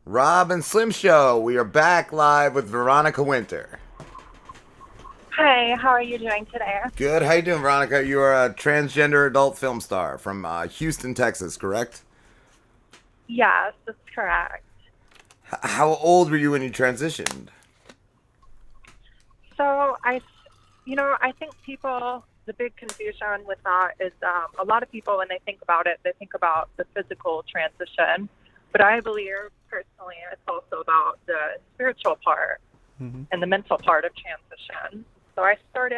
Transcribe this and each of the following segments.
Rob and Slim Show. We are back live with Veronica Winter. Hi, how are you doing today? Good. How you doing, Veronica? You are a transgender adult film star from Houston, Texas, correct? Yes, that's correct. How old were you when you transitioned? So I think the big confusion with that is a lot of people, when they think about it, they think about the physical transition. But I believe personally it's also about the spiritual part and the mental part of transition. So I first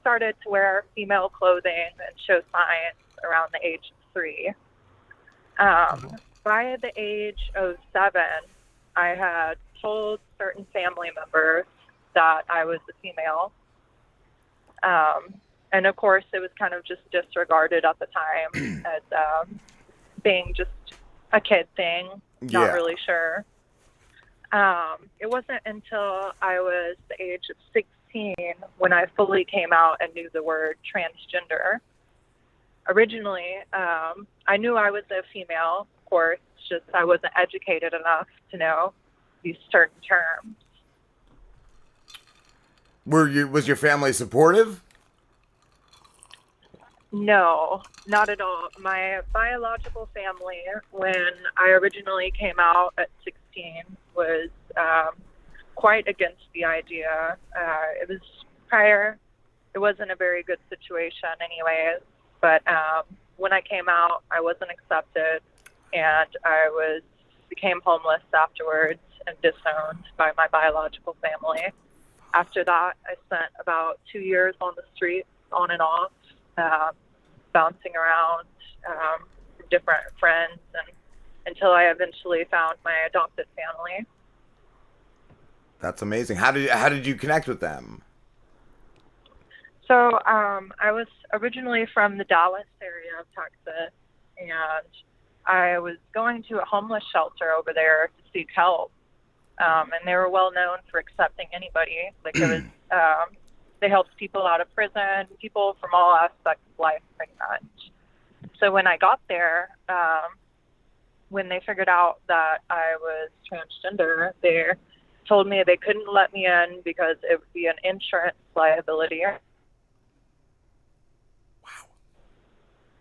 started to wear female clothing and show signs around the age of 3. By the age of 7, I had told certain family members that I was a female. And of course, it was kind of just disregarded at the time as being just a kid thing, not Yeah. really sure. It wasn't until I was the age of 16 when I fully came out and knew the word transgender. Originally, I knew I was a female, of course, just I wasn't educated enough to know these certain terms. Was your family supportive? No, not at all. My biological family, when I originally came out at 16, was quite against the idea. It wasn't a very good situation anyways, but when I came out, I wasn't accepted, and became homeless afterwards and disowned by my biological family. After that, I spent about 2 years on the streets, on and off, bouncing around different friends, and until I eventually found my adopted family. That's amazing. How did you connect with them? So I was originally from the Dallas area of Texas, and I was going to a homeless shelter over there to seek help. And they were well known for accepting anybody. Like they helped people out of prison, people from all aspects of life, pretty much. So when I got there, when they figured out that I was transgender, they told me they couldn't let me in because it would be an insurance liability.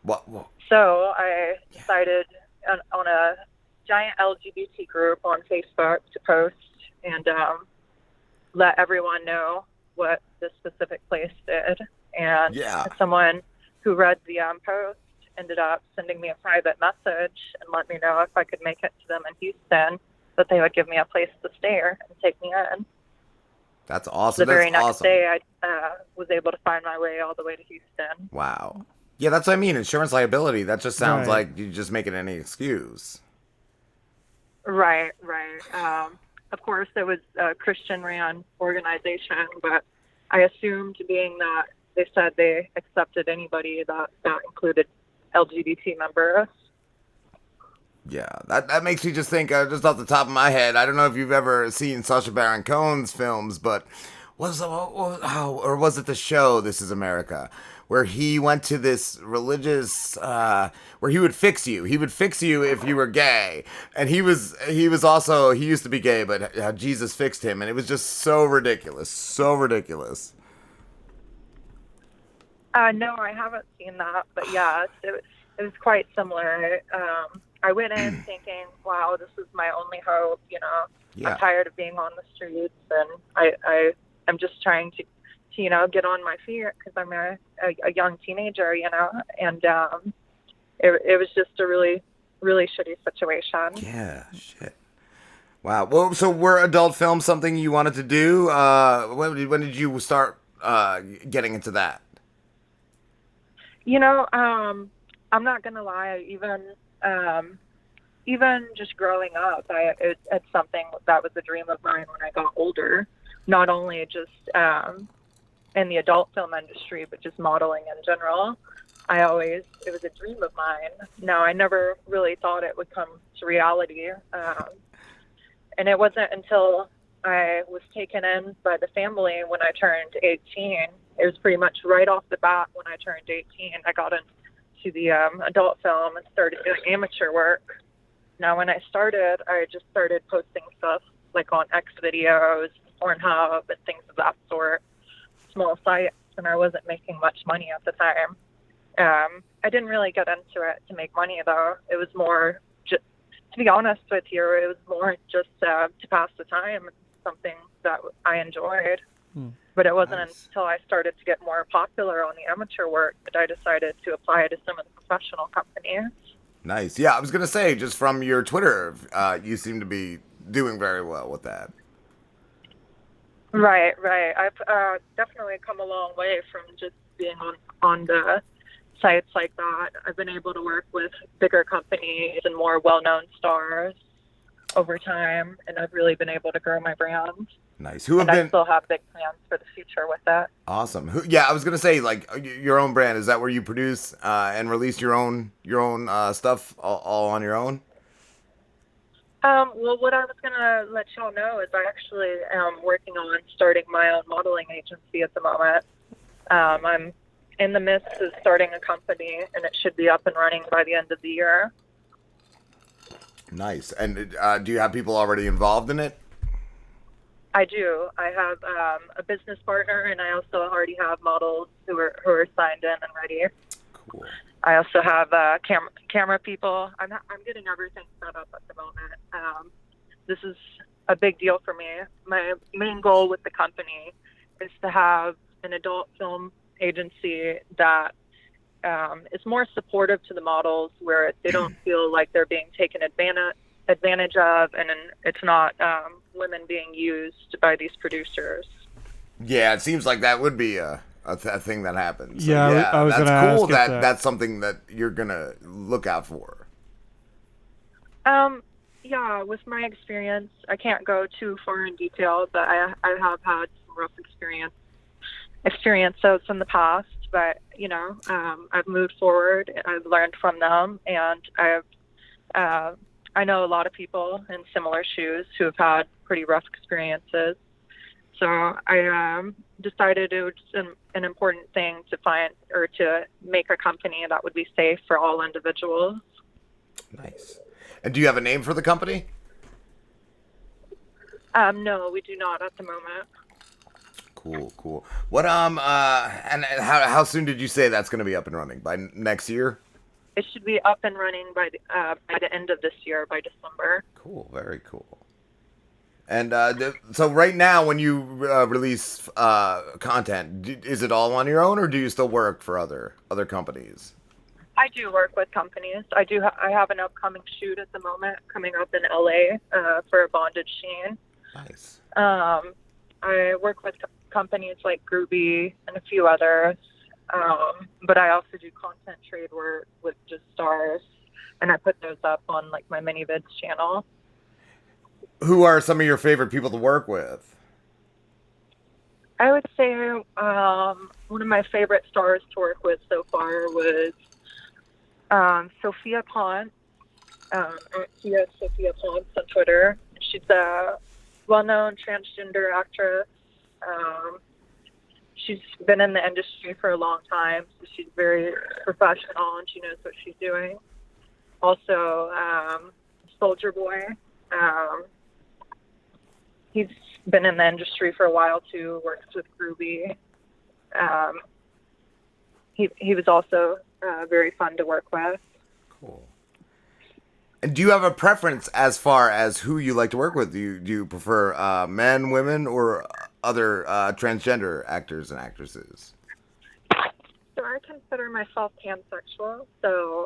What? So I decided on a giant LGBT group on Facebook to post and let everyone know what this specific place did. And Yeah. someone who read the post ended up sending me a private message and let me know if I could make it to them in Houston, that they would give me a place to stay and take me in. That's awesome. The That's very next awesome. day, I was able to find my way all the way to Houston. Wow. Yeah, that's what I mean. Insurance liability. That just sounds Right. like you just making any excuse. Right, right. Of course, it was a Christian-ran organization, but I assumed, being that they said they accepted anybody, that included LGBT members. Yeah, that makes me just think, just off the top of my head, I don't know if you've ever seen Sacha Baron Cohen's films, but or was it the show This Is America, where he went to this religious, where he would fix you. He would fix you if you were gay, and he used to be gay, but how Jesus fixed him, and it was just so ridiculous, so ridiculous. No, I haven't seen that, but yes, it was quite similar. I went in thinking, wow, this is my only hope. Yeah. I'm tired of being on the streets, and I'm just trying to get on my feet because I'm a young teenager, and it was just a really, really shitty situation. Yeah, shit. Wow. Well, so were adult films something you wanted to do? When did you start getting into that? I'm not gonna lie. Even just growing up, it's something that was a dream of mine when I got older. Not only just in the adult film industry, but just modeling in general. It was a dream of mine. No, I never really thought it would come to reality. And it wasn't until I was taken in by the family when I turned 18. It was pretty much right off the bat when I turned 18. I got into the adult film and started doing amateur work. Now, when I started, I just started posting stuff like on X videos, Pornhub, and things of that sort, small sites, and I wasn't making much money at the time. I didn't really get into it to make money, though. It was more just, to be honest with you, it was more just to pass the time, something that I enjoyed. But it wasn't until I started to get more popular on the amateur work that I decided to apply to some of the professional companies. Nice. Yeah, I was gonna say, just from your Twitter, you seem to be doing very well with that. Right. I've definitely come a long way from just being on the sites like that. I've been able to work with bigger companies and more well-known stars over time, and I've really been able to grow my brand. Nice. Who have And I been still have big plans for the future with that. awesome? Yeah, I was gonna say, like, your own brand. Is that where you produce and release your own stuff all on your own? Well, what I was going to let y'all know is I actually am working on starting my own modeling agency at the moment. I'm in the midst of starting a company, and it should be up and running by the end of the year. Nice. And do you have people already involved in it? I do. I have a business partner, and I also already have models who are signed in and ready. Cool. I also have camera people. I'm getting everything set up at the moment. This is a big deal for me. My main goal with the company is to have an adult film agency that is more supportive to the models, where they don't feel like they're being taken advantage of, and it's not women being used by these producers. Yeah, it seems like that would be a thing that happens. So, Yeah, I was that's gonna cool. ask if That's something that you're gonna look out for. Yeah, with my experience, I can't go too far in detail, but I have had some rough experiences in the past. But I've moved forward. I've learned from them, and I know a lot of people in similar shoes who have had pretty rough experiences. So I decided it was an important thing to find or to make a company that would be safe for all individuals. Nice. And do you have a name for the company? No, we do not at the moment. Cool. What and how soon did you say that's going to be up and running? By next year? It should be up and running by the end of this year, by December. Cool, very cool. And so right now, when you release content, is it all on your own, or do you still work for other companies? I do work with companies. I have an upcoming shoot at the moment coming up in LA for a bondage sheen. Nice. I work with companies like Groovy and a few others, but I also do content trade work with just stars, and I put those up on like my manyvids channel. Who are some of your favorite people to work with? I would say one of my favorite stars to work with so far was Sophia Ponce, Sophia Ponce on Twitter. She's a well-known transgender actress. She's been in the industry for a long time, so she's very professional and she knows what she's doing. Also, Soldier Boy. He's been in the industry for a while too, works with Groovy. He was also very fun to work with. Cool. And do you have a preference as far as who you like to work with? Do you prefer men, women, or other transgender actors and actresses? So I consider myself pansexual. So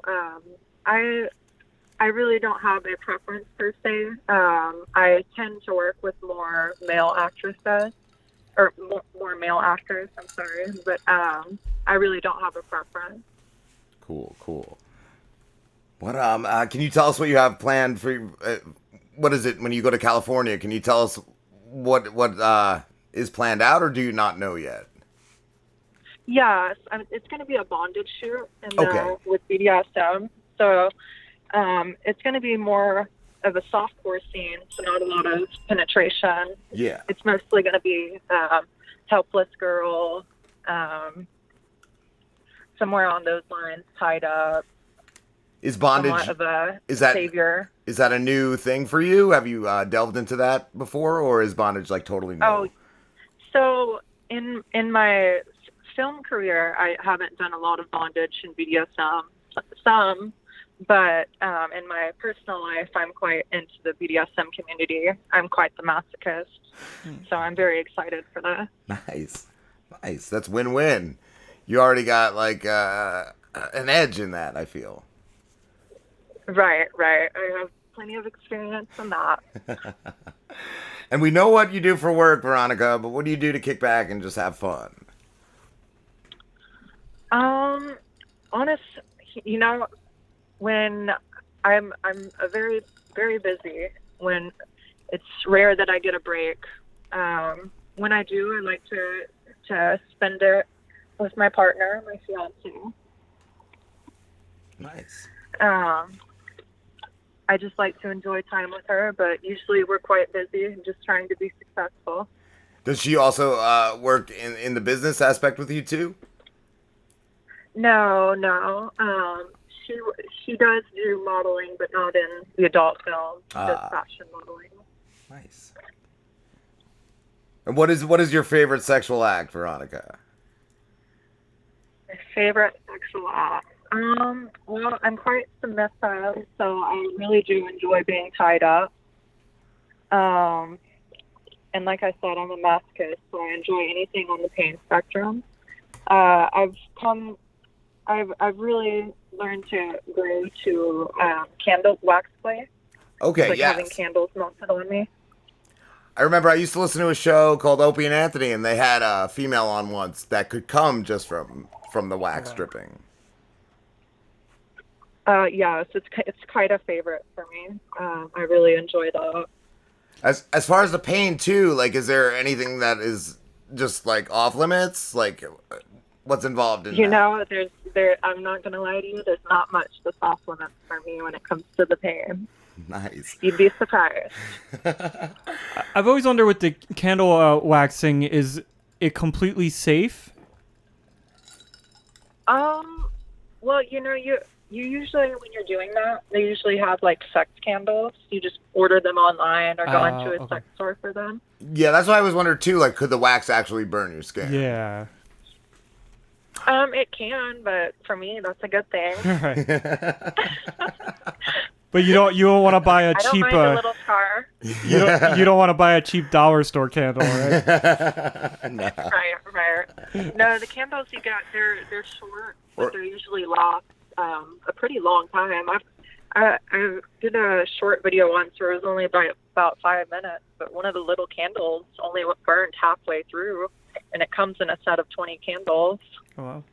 I really don't have a preference per se. I tend to work with more male actresses, or more male actors. I'm sorry, but I really don't have a preference. Cool. What can you tell us what you have planned for? What is it when you go to California? Can you tell us what is planned out, or do you not know yet? Yes, it's going to be a bondage shoot with BDSM. So it's going to be more of a softcore scene, so not a lot of penetration. Yeah. It's mostly going to be helpless girl, somewhere on those lines, tied up. Is bondage somewhat of a is that savior. is that a new thing for you? Have you delved into that before, or is bondage like totally Oh, new? so in my film career, I haven't done a lot of bondage and BDSM, some, but in my personal life, I'm quite into the BDSM community. I'm quite the masochist, so I'm very excited for this. Nice, nice. That's win-win. You already got like an edge in that. I feel. Right, right. I have plenty of experience in that. And we know what you do for work, Veronica, but what do you do to kick back and just have fun? Um, honest, you know, when I'm a very busy. When it's rare that I get a break. When I do, I like to spend it with my partner, my fiance. Nice. Um, I just like to enjoy time with her, but usually we're quite busy and just trying to be successful. Does she also work in the business aspect with you too? No, no. She she does do modeling, but not in the adult film. She does Ah, fashion modeling. nice. And what is your favorite sexual act, Veronica? My favorite sexual act. Well, I'm quite submissive, so I really do enjoy being tied up. Um, and like I said, I'm a masochist, so I enjoy anything on the pain spectrum. Uh, I've come, I've really learned to grow to candle wax play, Okay, like having yes. candles melted on me. I remember I used to listen to a show called Opie and Anthony, and they had a female on once that could come just from the wax Wow. stripping. Yes, it's quite a favorite for me. I really enjoy that. As far as the pain too, like, is there anything that is just like off limits? Like, what's involved in You that? know, I'm not gonna lie to you. There's not much that's off limits for me when it comes to the pain. Nice. You'd be surprised. I've always wondered with the candle waxing, is it completely safe? Well, you usually when you're doing that, they usually have like sex candles. You just order them online or go into a Okay. sex store for them. Yeah, that's why I was wondering too. Like, could the wax actually burn your skin? Yeah. It can, but for me, that's a good thing. Right. But you don't want to buy a I don't cheap mind a little scar. you don't want to buy a cheap dollar store candle, right? No. Right. No, the candles you get, they're short, but they usually last a pretty long time. I did a short video once where it was only about 5 minutes, but one of the little candles only burned halfway through, and it comes in a set of 20 candles. Oh, wow.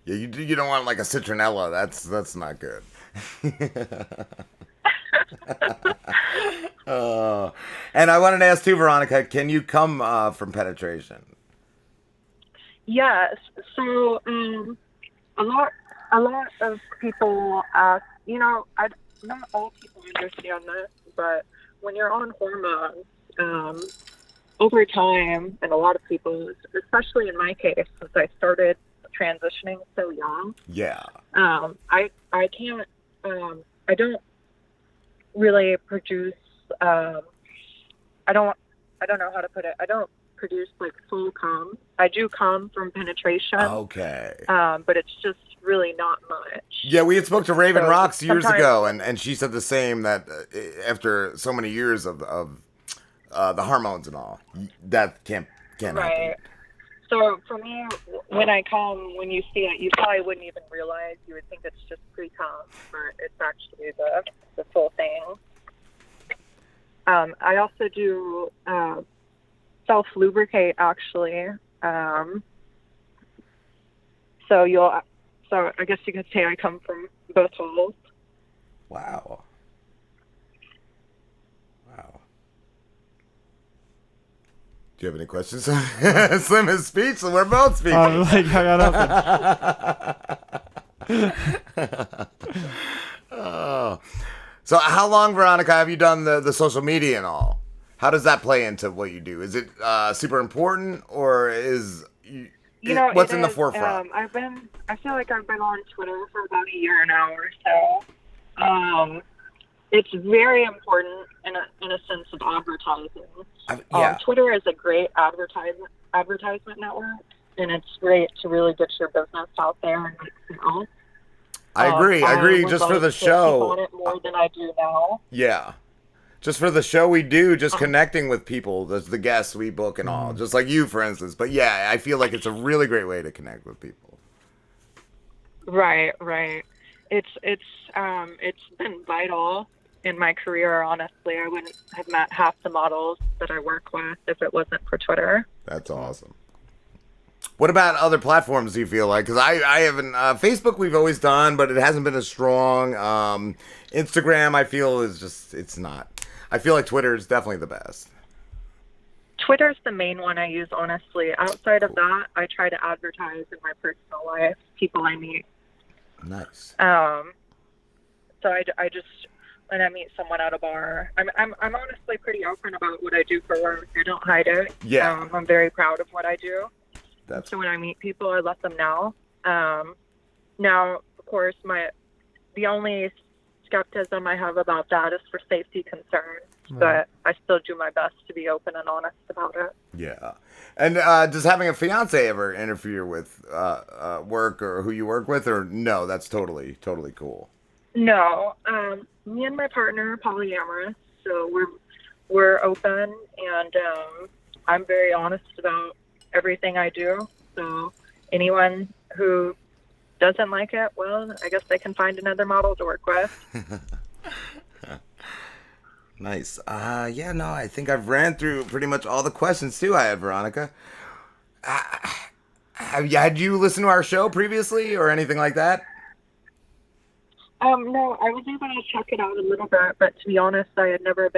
Yeah, you don't want like a citronella. That's not good. And I wanted to ask too, Veronica, can you come from penetration? Yes. So a lot of people ask. Not all people understand this, but when you're on hormones, over time, and a lot of people, especially in my case, since I started transitioning so young, Yeah. I can't. I don't really produce. I don't know how to put it. I don't produce like full cum. I do cum from penetration. Okay. But it's just really not much. Yeah, we had spoke to Raven So Rocks years sometimes- ago, and she said the same, that after so many years of the hormones and all, that can't Right. happen. So for me, when I come, when you see it, you probably wouldn't even realize. You would think it's just pre-cum, but it's actually the full thing. I also do self-lubricate, actually. So I guess you could say I come from both holes. Wow. Wow. Do you have any questions? Slim is speechless. We're both speaking. Like, I got nothing. Oh. So how long, Veronica, have you done the social media and all? How does that play into what you do? Is it super important, or what's it in the is, forefront? I feel like I've been on Twitter for about a year now or so. It's very important in a sense of advertising. Yeah, Twitter is a great advertisement network, and it's great to really get your business out there and make sales. I agree. I I agree. would Just for like the to keep on show. it more than I do now. Yeah. Just for the show we do, just Um, connecting with people, the guests we book and all, just like you, for instance. But yeah, I feel like it's a really great way to connect with people. Right, right. It's been vital in my career. Honestly, I wouldn't have met half the models that I work with if it wasn't for Twitter. That's awesome. What about other platforms do you feel like? Because I haven't, Facebook we've always done, but it hasn't been as strong. Instagram I feel is just, it's not. I feel like Twitter is definitely the best. Twitter's the main one I use, honestly. Outside of that, I try to advertise in my personal life, people I meet. Nice. So I just, when I meet someone at a bar, I'm honestly pretty open about what I do for work. I don't hide it. Yeah. I'm very proud of what I do. That's So when I meet people, I let them know. Now, of course, the only skepticism I have about that is for safety concerns, but I still do my best to be open and honest about it. yeah. And does having a fiance ever interfere with work or who you work with, or no? That's totally cool. No, me and my partner are polyamorous, so we're open, and I'm very honest about everything I do. So anyone who doesn't like it, well, I guess they can find another model to work with. Nice. Yeah, no, I think I've ran through pretty much all the questions too I had, Veronica. Had you listened to our show previously or anything like that? No, I was able to check it out a little bit, but to be honest, I had never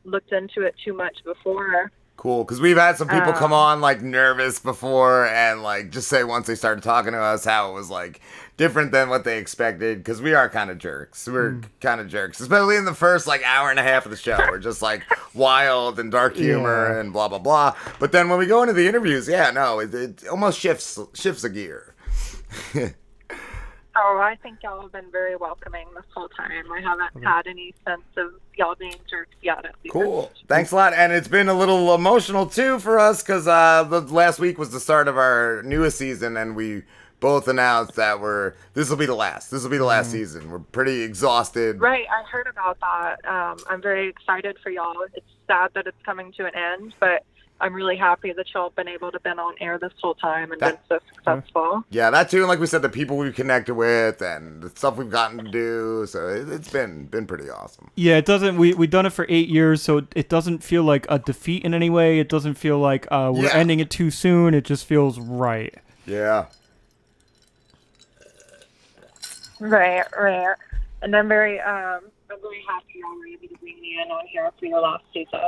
looked into it too much before. Cool, because we've had some people come on like nervous before and like just say once they started talking to us how it was like different than what they expected, because we are kind of jerks. We're kind of jerks, especially in the first like hour and a half of the show. We're just like wild and dark humor and blah blah blah. But then when we go into the interviews, yeah, no, it almost shifts a gear. Oh, I think y'all have been very welcoming this whole time. I haven't had any sense of y'all being jerks yet. At least. Cool. Thanks a lot. And it's been a little emotional, too, for us, because the last week was the start of our newest season, and we both announced that this will be the last. This will be the last season. We're pretty exhausted. Right. I heard about that. I'm very excited for y'all. It's sad that it's coming to an end, but I'm really happy that y'all have been able to been on air this whole time and been so successful. Yeah, that too, and like we said, the people we've connected with and the stuff we've gotten to do, so it's been pretty awesome. Yeah, it doesn't. We've done it for 8 years, so it doesn't feel like a defeat in any way. It doesn't feel like we're ending it too soon. It just feels right. Yeah. Right. And I'm very happy y'all were able to bring me in on here for your last season.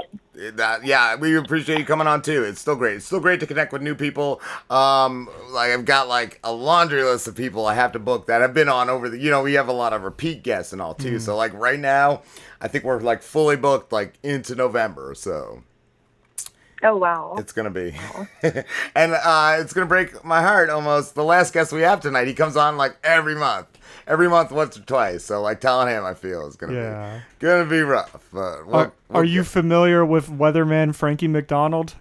Yeah, we appreciate you coming on too. It's still great. It's still great to connect with new people. Like I've got like a laundry list of people I have to book that have been on over we have a lot of repeat guests and all too. So like right now, I think we're like fully booked like into November. So. Oh, wow. It's going to be. And it's going to break my heart almost. The last guest we have tonight, he comes on like every month. Every month, once or twice. So like telling him, I feel is going to be rough. But are you familiar with weatherman Frankie McDonald?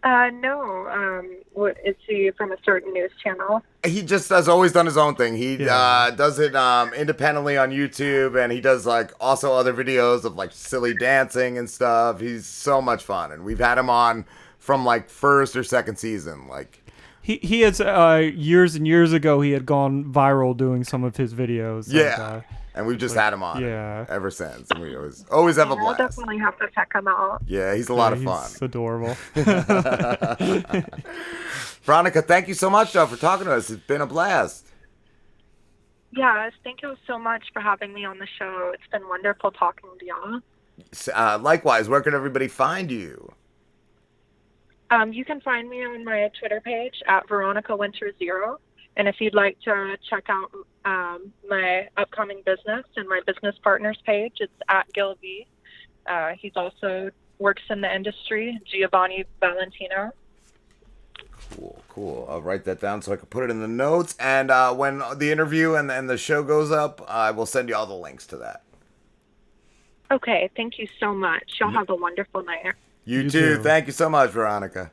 No. What is he from a certain news channel? He just has always done his own thing. He does it independently on YouTube, and he does like also other videos of like silly dancing and stuff. He's so much fun, and we've had him on from like first or second season. Like he has years and years ago he had gone viral doing some of his videos. And we've just had him on ever since. And we always have a blast. I'll definitely have to check him out. Yeah, he's a lot of fun. He's adorable. Veronica, thank you so much, though, for talking to us. It's been a blast. Yes, thank you so much for having me on the show. It's been wonderful talking to y'all. Likewise, where can everybody find you? You can find me on my Twitter page at Veronica Winter 0. And if you'd like to check out my upcoming business and my business partners page, it's at Gil V. He's also works in the industry, Giovanni Valentino. Cool. I'll write that down so I can put it in the notes. And when the interview and the show goes up, I will send you all the links to that. Okay, thank you so much. Y'all have a wonderful night. You too. Thank you so much, Veronica.